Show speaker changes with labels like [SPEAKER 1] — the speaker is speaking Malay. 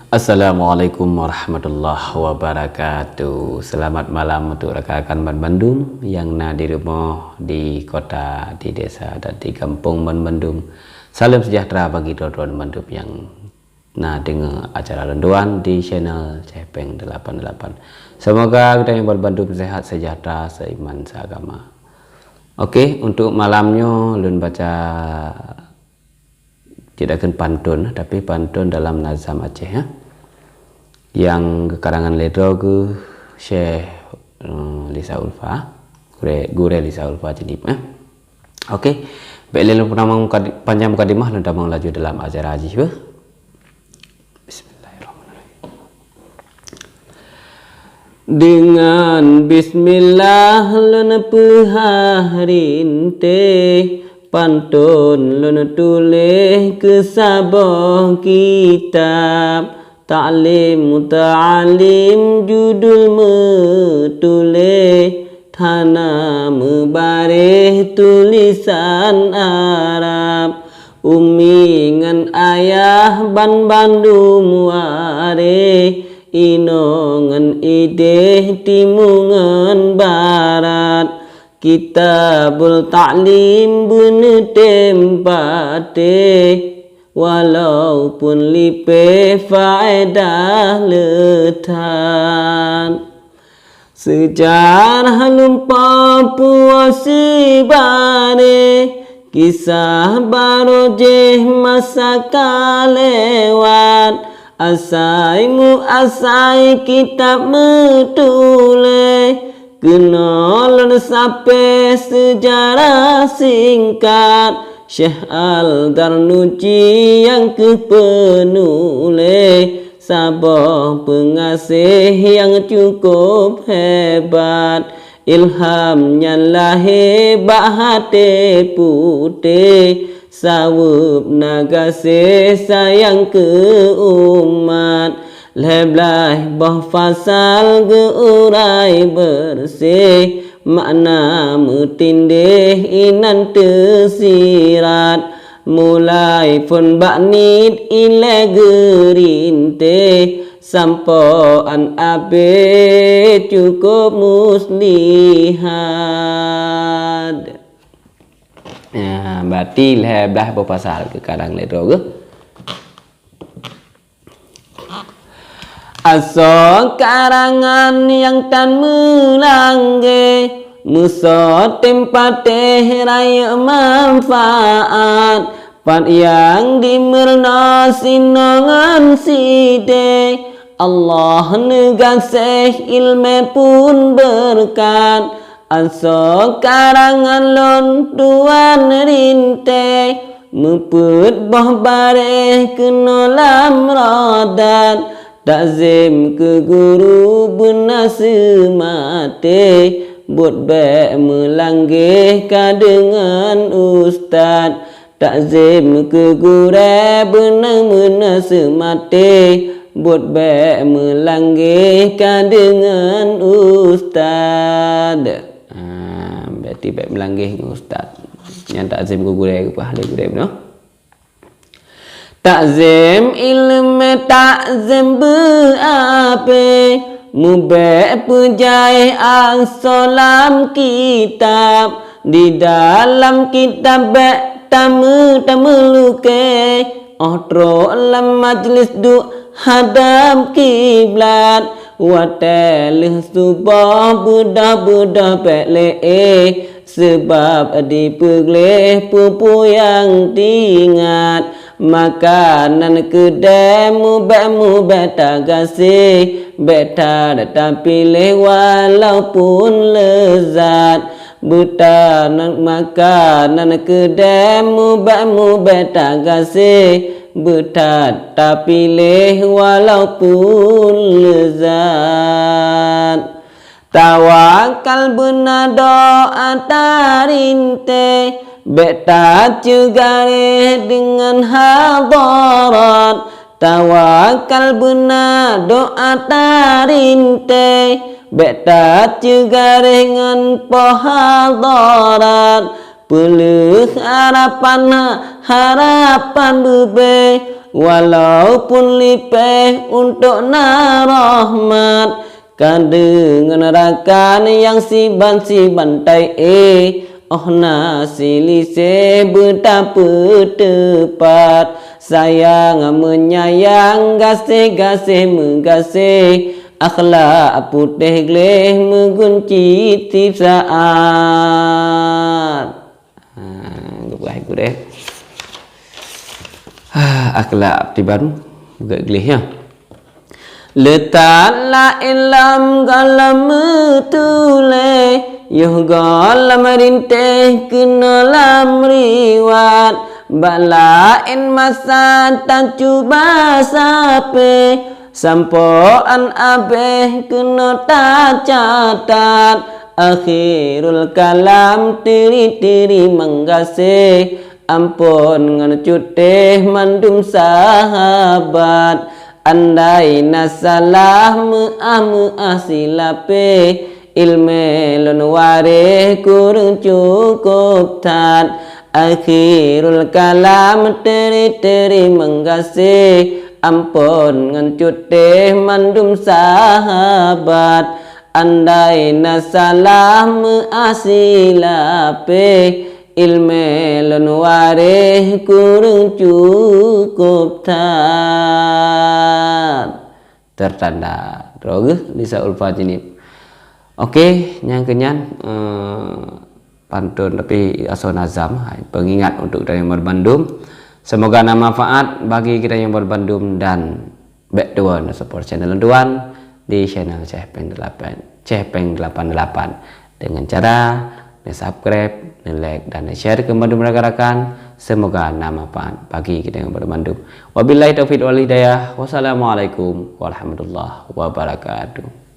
[SPEAKER 1] Assalamualaikum warahmatullahi wabarakatuh. Selamat malam untuk rekan-rekan Ban Bandung yang di rumah, di kota, di desa, dan di kampung Ban Bandung. Salam sejahtera bagi tuan-tuan Bandung yang dengar acara renduan di channel Cepeng 88. Semoga kita yang Ban Bandung sehat, sejahtera, seiman, seagama. Oke, untuk malamnya Lun baca tidak akan pantun, tapi pantun dalam nazam Aceh ya. Yang karangan ledro ke Syekh Lisa Ulfa, Gure Lisa Ulfa Jenip ya. Oke, baik lalu penamang panjang mukadimah Lun damang laju dalam acara haji ya. Bismillahirrahmanirrahim. Dengan bismillah Lun peharinte pantun Lun tulis ke sabah kitab Ta'lim muta'alim judul metulis Thana mebareh tulisan Arab Umi ngan ayah Ban Bandung wareh Ino ngan ideh timungan barat Kitabul Ta'lim bener tempate walaupun lipe faedah letan sejarah lupa puasi bane kisah barojeh masa kalewat asai kitab metule kenalan sampai sejarah singkat Syekh Al-Darnuji yang kepenulis Sabah pengasih yang cukup hebat Ilhamnya lahir hati putih Sawub nagasih sayang ke umat Leblah bah fasal geurai bersih Makna metindih inan tersirat Mulai pun baknit ile gerinte Sampoan abe cukup muslihat ya, berarti leblah bah fasal ke kadang ledro ke Aso karangan yang tan melangge Muso tempat raya manfaat Pat yang dimerna sinongan side Allah negaseh ilmu pun berkat Aso karangan lon tuan rinte Meput boh bareh kenolam rodat Takzim ke guru benar semate Buat baik melanggih dengan ustaz Takzim ke guru benar semate Buat baik melanggih dengan ustaz Berarti baik melanggih dengan ustaz Yang takzim ke guru ahli guru no? Takzim ilmu takzim berape Mubek pejai as-salam kitab Di dalam kitab tamu luke Otro lam majlis du hadap kiblat Watelih subah budah pekle Sebab dipegleh pupu yang diingat Makanan kedai mubek tagasih Beta datang pilih walaupun lezat Butanan makanan kedai mubek tagasih Beta tak pilih walaupun lezat Tawakal benar doa tarinte Beta cegare dengan hadarat Tawakal benar doa tarinte Beta cegare dengan pohadarat Peluk harapan bebe walaupun lipeh untuk narahmat kadengan rakan yang si bantai oh nasi lise betapa tepat sayang menyayang gasih menggasih akhlak putih gleh mengunci tip saat aku deh akhlak tiban gak gleh ya letaklah ilam galam tule yuh galam rinteh kenalam riwat balain masa tak cuba sape sampoan abeh kena tak catat akhirul kalam tiri menggasih ampun ngan cuteh mandum sahabat andai nasalah mu'ah silape ilme lon ware kurang cukup tat akhirul kalam teri menggasih ampun ngancut teh mandum sahabat andai nasalah mu'asilape ilme lon ware kurang cukup tat tertanda droge bisa ulfa jinip oke yang kenyan pantun tapi asal nazam pengingat untuk kita yang berbandum. Semoga ada manfaat bagi kita yang berbandum dan back tuan support channel tuan di channel Cehpeng 88 dengan cara subscribe, like dan share ke bandum rakan-rakan. Semoga ada manfaat bagi kita yang berbandum. Wabillahi taufiq wal hidayah. Wassalamualaikum warahmatullahi wabarakatuh.